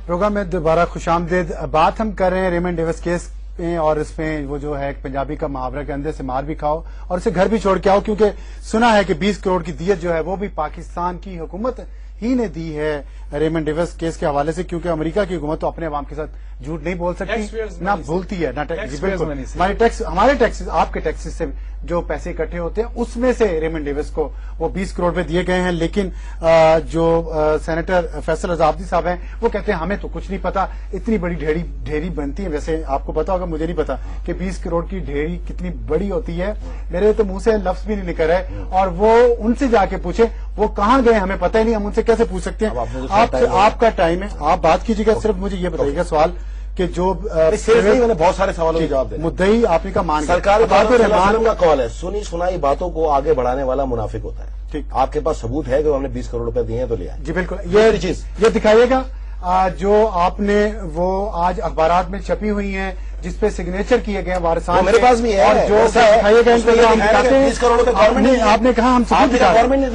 Programme में दोबारा खुशामदीद। बात हम कर रहे हैं रेमंड डेविस केस में, और इसमें वो जो है पंजाबी का मुहावरा के अंदर से मार भी खाओ और उसे घर भी छोड़ के आओ, क्योंकि सुना है कि 20 करोड़ की दियत जो है वो भी पाकिस्तान की हुकूमत ही ने दी है रेमंड डेविस केस के हवाले से, क्योंकि अमेरिका की हुकूमत तो अपने अवाम के साथ झूठ नहीं बोल सकती, ना भूलती है, ना टैक्स। हमारे टैक्सेस, आपके टैक्सेस से जो पैसे इकट्ठे होते हैं उसमें से रेमंड डेविस को वो 20 करोड़ पे दिए गए हैं। लेकिन जो सेनेटर फैसल अजादी साहब हैं वो कहते हैं हमें तो कुछ नहीं पता, इतनी बड़ी ढेरी बनती है। वैसे आपको पता होगा, मुझे नहीं पता कि 20 करोड़ की ढेरी कितनी बड़ी होती है, मेरे तो मुंह से लफ्ज भी नहीं निकल रहे। और वो उनसे जाके पूछे, वो कहाँ गए हमें पता ही नहीं, हम उनसे कैसे पूछ सकते हैं? आपका टाइम है, आप बात कीजिएगा। सिर्फ मुझे ये बताइएगा सवाल कि जो मैंने बहुत सारे सवालों के जवाब दिए। मुद्दई आपने का मान सरकार का कॉल है, सुनी सुनाई बातों को आगे बढ़ाने वाला मुनाफिक होता है। ठीक, आपके पास सबूत है कि हमने 20 करोड़ रुपए दिए हैं तो लिया। जी बिल्कुल, ये चीज ये दिखाइएगा जो आपने वो आज अखबारात में छपी हुई हैं जिसपे सिग्नेचर किए गए वारसान, मेरे पास भी है। और जो दिखाइए गए हम दिखाते हैं 20 करोड़ रुपए गवर्नमेंट आपने कहा हम सबूत दिखा,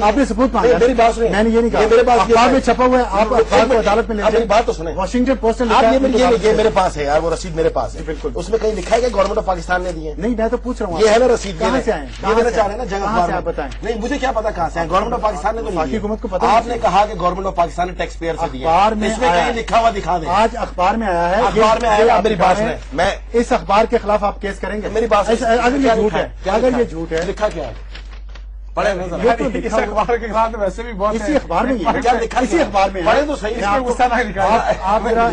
आपने सबूत मांगा, मेरी बात सुनिए, मैंने ये नहीं कहा, मेरे पास अखबार में छपा हुआ है, आप अखबार को अदालत में ले मेरी बात तो सुने, वाशिंगटन पोस्ट ने ये मेरे पास है यार, वो रसीद मेरे पास है। बिल्कुल, उसमें कहीं लिखा है कि गवर्नमेंट ऑफ पाकिस्तान ने दिए? नहीं, मैं तो पूछ रहा हूँ, ये है ना रसीद, कहाँ से आए, ये देना चाह रहे हैं ना जगह, बताएं। नहीं, मुझे क्या पता कहाँ से आए, गवर्नमेंट ऑफ पाकिस्तान ने तो बाकी हुकूमत को पता। आपने कहा कि गवर्नमेंट ऑफ पाकिस्तान ने टैक्स पेयर से दिया, अखबार में इसमें कहीं लिखा हुआ दिखा दे। आज अखबार में आया है, अखबार में आया, मेरी बात सुने, मैं इस अखबार के खिलाफ आप केस करेंगे? मेरी बात, अगर ये झूठ है, अगर ये झूठ है, लिखा क्या है? पढ़े नहीं, तो इस अखबार के खिलाफ वैसे भी बहुत इसी अखबार में क्या लिखा, इसी अखबार में पढ़े तो सही, गुस्सा ना निकालिए आप मेरा,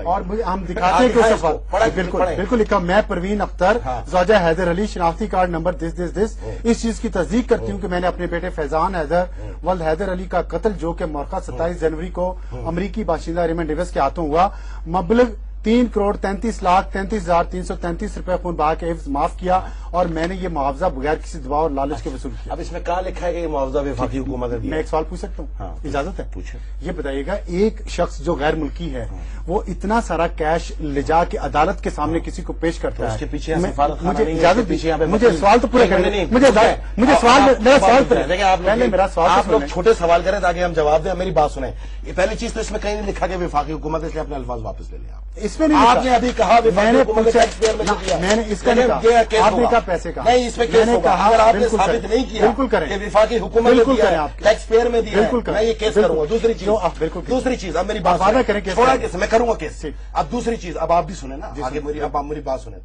और हम दिखाते हैं कि उस अखबार बिल्कुल लिखा, मैं परवीन अख्तर ज़ौजा हैदर अली, शनाख्ती कार्ड नंबर दिस इस चीज की तस्दीक करती हूँ कि मैंने अपने बेटे फैजान हैदर वल्द हैदर अली का कत्ल, जो कि मौका 27 जनवरी को अमरीकी बाशिंदा रेमंड डेविस के हाथों हुआ, मबलग 3,33,33,333 रुपए खून बहा के एवज माफ किया, और मैंने ये मुआवजा बगैर किसी दबाव और लालच के वसूल किया। अब इसमें कहाँ लिखा है कि ये मुआवजा वफाकी हुकूमत ने दिया? मैं एक सवाल पूछ सकता हूँ? हाँ, इजाजत है? पूछे। ये बताइएगा, एक शख्स जो गैर मुल्की है वो इतना सारा कैश ले जाके अदालत के सामने किसी को पेश करता है, उसके पीछे मुझे इजाजत दीजिए, मुझे सवाल तो पूरा करने, मुझे सवाल, मेरा सवाल पहले मेरा सवाल, आप लोग छोटे सवाल करें ताकि हम जवाब दें। मेरी बात सुने, ये पहली चीज तो इसमें कहीं नहीं लिखा कि वफाकी हुकूमत, इसलिए अपने अल्फाज वापस ले लिया। इसमें नहीं, आपने अभी कहा मैंने इसका आपने कहा पैसे का नहीं, इसमें केस होगा। अगर आपने साबित नहीं किया बिल्कुल करें कि वफाकी हुकूमत ने दिया, टैक्स पेयर में दिया, बिल्कुल मैं ये केस करूंगा। दूसरी चीज, अब मेरी बात करें, छोड़ा किस, मैं करूंगा केस। अब दूसरी चीज, अब आप भी सुने ना आगे मेरी, अब आप मेरी बात सुने,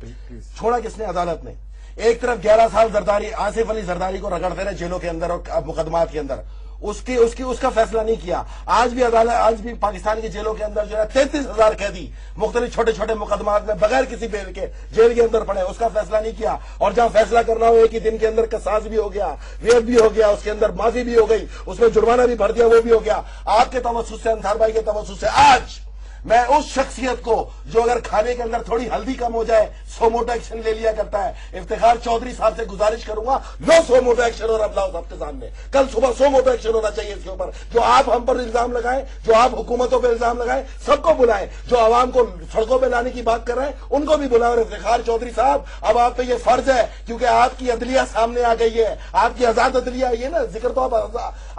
छोड़ा किसने? अदालत ने। एक तरफ 11 साल जरदारी, आसिफ अली जरदारी को रगड़ते रहे जेलों के अंदर और मुकदमात के अंदर, उसका फैसला नहीं किया। आज भी अदालत, आज भी पाकिस्तान की जेलों के अंदर जो है 33,000 कैदी मुख्तलिफ छोटे छोटे मुकदमात में बगैर किसी बेल के जेल के अंदर पड़े, उसका फैसला नहीं किया। और जहां फैसला करना हो एक ही दिन के अंदर कसास भी हो गया, रेप भी हो गया, उसके अंदर माफी भी हो गई, उसमें जुर्माना भी भर दिया, वो भी हो गया। आपके तवज्जुह से, अंसार भाई के तवज्जुह से आज मैं उस शख्सियत को जो अगर खाने के अंदर थोड़ी हल्दी कम हो जाए सो मोटो एक्शन ले लिया करता है, इफ्तिखार चौधरी साहब से गुजारिश करूंगा, नो सो मोटो एक्शन और अब्लाउ साहब के सामने कल सुबह सो मोटो एक्शन होना चाहिए इसके ऊपर। जो आप हम पर इल्जाम लगाएं, जो आप हुकूमतों पर इल्जाम लगाएं, सबको बुलाएं। जो आवाम को सड़कों पर लाने की बात कर रहे हैं उनको भी बुलाएं। और इफ्तिखार चौधरी साहब, अब आप पे ये फर्ज है, क्योंकि आपकी अदलिया सामने आ गई है, आपकी आजाद अदलिया, ये ना जिक्र तो आप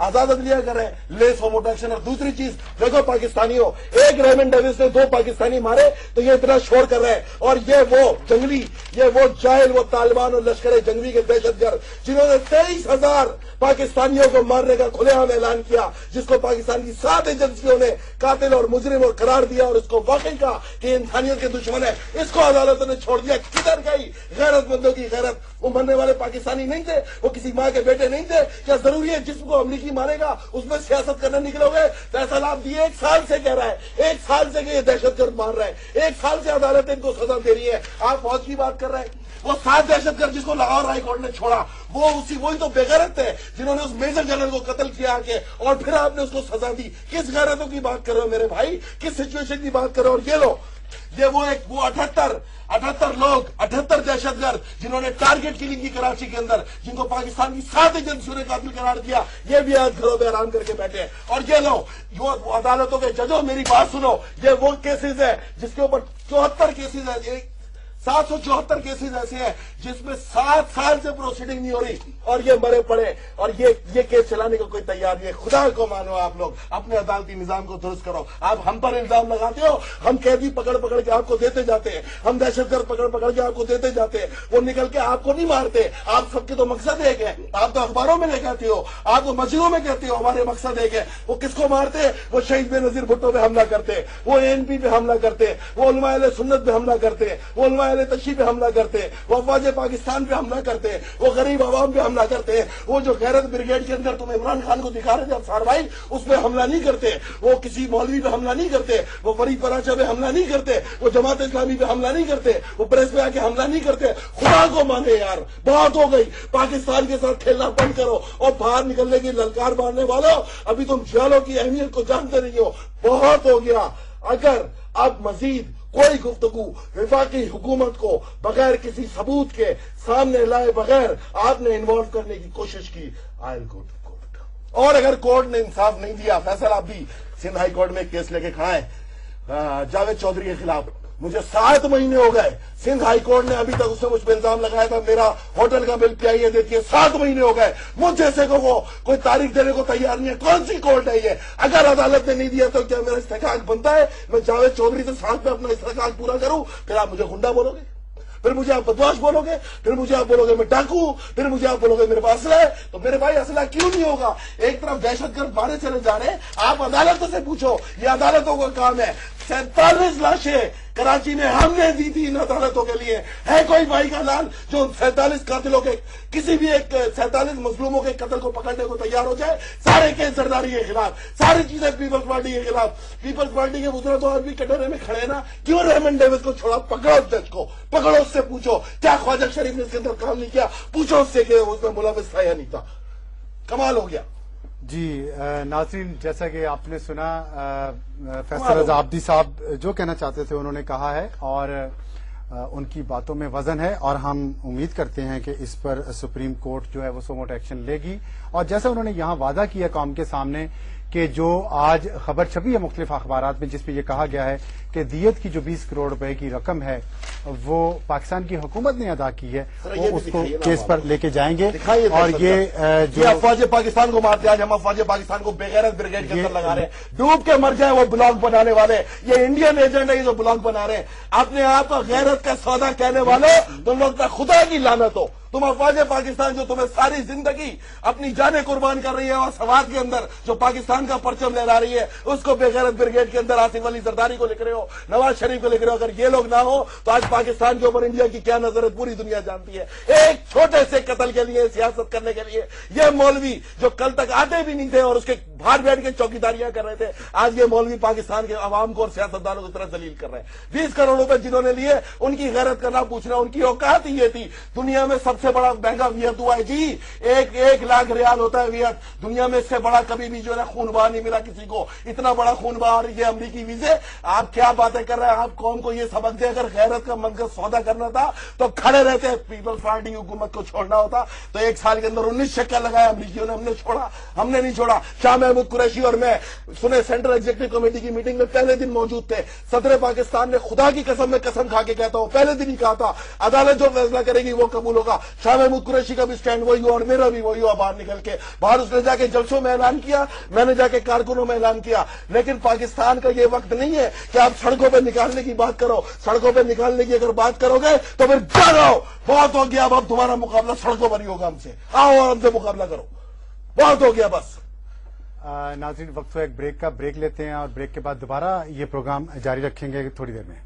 आजाद अदलिया कर रहे हैं, ले सो मोटो एक्शन। और दूसरी चीज देखो, पाकिस्तानियों, एक रेमंड डेविस ने 2 पाकिस्तानी मारे तो ये इतना शोर कर रहे हैं, और ये वो जंगली, ये वो जाहिल, वो तालिबान और लश्कर जंगवी के दहशतगर्द जिन्होंने 23,000 पाकिस्तानियों को मारने का खुलेआम ऐलान किया, जिसको पाकिस्तान की 7 एजेंसियों ने कातिल और मुजरिम और करार दिया, और इसको वाकई का कि इंसानियत के दुश्मन है, इसको अदालतों ने छोड़ दिया। किधर गई गैरतमंदों की गैरत? वो मरने वाले पाकिस्तानी नहीं थे, वो किसी माँ के बेटे नहीं थे। क्या जरूरी है जिसको अमरीकी मारेगा उसमें सियासत करने निकलोगे? फैसल आप दिए 1 साल से कह रहा है, 1 साल से ये दहशतगर्द मार रहा है, 1 साल से अदालत इनको सजा दे रही है, आप फौज की बात कर रहे हैं। वो 7 दहशतगर्द जिसको लाहौर हाई कोर्ट ने छोड़ा, वही तो बेगैरत थे जिन्होंने उस मेजर जनरल को कत्ल किया आके, और फिर आपने उसको सजा दी। किस गैरतों की बात कर रहे हो मेरे भाई, किस सिचुएशन की बात कर रहे हो? और ये लो, ये वो 78 लोग, 78 दहशतगर्द जिन्होंने टारगेट किलिंग की कराची के अंदर, जिनको पाकिस्तान की 7 एजेंसियों ने कातिल करार दिया, ये भी आज घरों में आराम करके बैठे हैं। और ये लो, जो अदालतों के जजों, मेरी बात सुनो, ये वो केसेस है जिसके ऊपर 74 केसेस है, 774 केसेस ऐसे हैं जिसमें 7 साल से प्रोसीडिंग नहीं हो रही और ये मरे पड़े, और ये केस चलाने को कोई तैयार नहीं है। खुदा को मानो, आप लोग अपने अदालती निजाम को दुरुस्त करो। आप हम पर इल्जाम लगाते हो, हम कैदी पकड़ पकड़ के आपको देते जाते हैं, हम दहशतगर्द पकड़ पकड़ के आपको देते जाते हैं, वो निकल के आपको नहीं मारते। आप सबके तो मकसद एक है, आप तो अखबारों में कहते हो, आप तो मस्जिदों में कहते हो हमारे मकसद एक है। वो किसको मारते? वो शहीद बेनजीर भुट्टो पे हमला करते, वो एएनपी पे हमला करते, वो उलमा अहले सुन्नत पे हमला करते, वो उलमा अहले तशी पे हमला करते, वो अफवाज पाकिस्तान पे हमला करते, वो गरीब आवाम पे हमला करते। वो जो गैरत ब्रिगेड के अंदर तुम इमरान खान को दिखा रहे थे अफसार भाई, उस पर हमला नहीं करते, वो किसी मौलवी पे हमला नहीं करते, वो फरीद पराचा पे हमला नहीं करते, वो जमात इस्लामी पे हमला नहीं करते, वो प्रेस पे आके हमला नहीं करते। खुदा को माने यार, बहुत हो गई। पाकिस्तान के साथ खेलना बंद करो और बाहर निकलने की ललकार मारने वालों, अभी तुम जियालों की अहमियत को जानते नहीं हो। बहुत हो गया। अगर अब मजीद कोई गुफ्तगू वफाकी हुकूमत को बगैर किसी सबूत के सामने लाए बगैर आपने इन्वॉल्व करने की कोशिश की, I will go to court. और अगर कोर्ट ने इंसाफ नहीं दिया, फैसल आप भी सिंध हाई कोर्ट में एक केस लेके खड़ा है जावेद चौधरी के खिलाफ। मुझे 7 महीने हो गए, सिंध हाई कोर्ट ने अभी तक उसने मुझ पर इल्जाम लगाया था मेरा होटल का बिल पीआईए देती है। 7 महीने हो गए, मुझ जैसे को वो कोई तारीख देने को तैयार नहीं है। कौन सी कोर्ट है ये? अगर अदालत ने नहीं दिया तो क्या मेरा इस्तेकाक बनता है मैं जावेद चौधरी से साथ में अपना इस्तेकाक पूरा करूं? फिर आप मुझे गुंडा बोलोगे, फिर मुझे आप बदमाश बोलोगे, फिर मुझे आप बोलोगे मैं डाकू, फिर मुझे आप बोलोगे मेरे पास असला है। तो मेरे भाई असला क्यों नहीं होगा? एक तरफ दहशतगर्द मारे चले जा रहे हैं, आप अदालतों से पूछो, ये अदालतों का काम है। 47 लाशें कराची में हमने दी थी इन अदालतों के लिए। है कोई भाई का लाल जो 47 कातिलों के, किसी भी एक 47 मजलूमों के कत्ल को पकड़ने को तैयार हो जाए? सारे केस जरदारी के खिलाफ, सारी चीजें पीपल्स पार्टी के खिलाफ। पीपल्स पार्टी के बुजुर्ग तो आज भी कटोरे में खड़े ना, क्यों रेमंड डेविस को छोड़ा? पकड़ो जज को, पकड़ो, उससे पूछो क्या ख्वाजा शरीफ ने इसके अंदर काम नहीं किया, पूछो उससे कि उसमें मुलविस था या नहीं था। कमाल हो गया जी। नाज़रीन, जैसा कि आपने सुना फैसल रज़ा आब्दी साहब जो कहना चाहते थे उन्होंने कहा है और उनकी बातों में वजन है, और हम उम्मीद करते हैं कि इस पर सुप्रीम कोर्ट जो है वो सोमोट एक्शन लेगी। और जैसा उन्होंने यहाँ वादा किया कौम के सामने कि जो आज खबर छपी है मुख्तलिफ अखबारात में जिसमें यह कहा गया है कि दियत की जो 20 करोड़ रुपए की रकम है वो पाकिस्तान की हुकूमत ने अदा की है, वो उसको केस पर लेके जाएंगे। और ये जो अफवाज पाकिस्तान को मारते, आज हम अफवाज पाकिस्तान को बेगैरत ब्रिगेड के अंदर लगा रहे हैं, डूब के मर जाए वो ब्लॉग बनाने वाले। ये इंडियन एजेंट है, ये जो ब्लॉग बना रहे हैं, अपने आप को गैरत का सौदा कहने वाले, तुम लोग का खुदा की लानत हो। तुम अफवाज पाकिस्तान जो तुम्हें सारी जिंदगी अपनी जानें कुर्बान कर रही है और सवाद के अंदर जो पाकिस्तान का परचम लहरा रही है, उसको बेगैरत ब्रिगेड के अंदर आसिफ अली जरदारी को लिख रहे हो, नवाज शरीफ को लिख रहे हो। अगर ये लोग ना हो तो आज पाकिस्तान के ऊपर इंडिया की क्या नजर है पूरी दुनिया जानती है। एक छोटे से कत्ल के लिए, सियासत करने के लिए ये मौलवी जो कल तक आते भी नहीं थे और उसके बाहर बैठ के चौकीदारियां कर रहे थे, आज ये मौलवी पाकिस्तान के अवाम को और सियासतदानों की तरह जलील कर रहे हैं। 20 करोड़ रुपए जिन्होंने लिए उनकी गैरत करना पूछना, उनकी औकात ही ये थी। दुनिया में सबसे बड़ा महंगा वियत हुआ है जी, 1 लाख रियाल होता है वियत। दुनिया में इससे बड़ा कभी भी जो है खून बहा नहीं मिला किसी को, इतना बड़ा खून बहा रही है अमरीकी वीजे। आप क्या बातें कर रहे हैं? आप कौम को ये सबक दे, अगर गैरत का मन का सौदा करना था तो खड़े रहते। पीपल्स पार्टी की हुकूमत को छोड़ना होता तो 1 साल के अंदर 19 चक्कर लगाया अमरीकियों ने, हमने छोड़ा? हमने नहीं छोड़ा। शाह महमूद कुरैशी और मैं सुने सेंट्रल एग्जीक्यूटिव कमेटी की मीटिंग में पहले दिन मौजूद थे। सदर पाकिस्तान ने खुदा की कसम में कसम खा के कहता हूं पहले दिन ही कहा था अदालत जो फैसला करेगी वो कबूल होगा। शाह महमूद कुरैशी का भी स्टैंड वही हुआ और मेरा भी वही हुआ। बाहर निकल के बाहर उसने जाके जलसों में ऐलान किया, मैंने जाके कारकुनों में ऐलान किया। लेकिन पाकिस्तान का ये वक्त नहीं है कि आप सड़कों पर निकालने की बात करो। सड़कों पर निकालने की अगर बात करोगे तो फिर जाओ, बहुत हो गया। अब तुम्हारा मुकाबला सड़कों पर ही होगा हमसे, आओ और हमसे मुकाबला करो, बहुत हो गया बस। नाज़रीन, वक्त हो एक ब्रेक का, ब्रेक लेते हैं और ब्रेक के बाद दोबारा ये प्रोग्राम जारी रखेंगे थोड़ी देर में।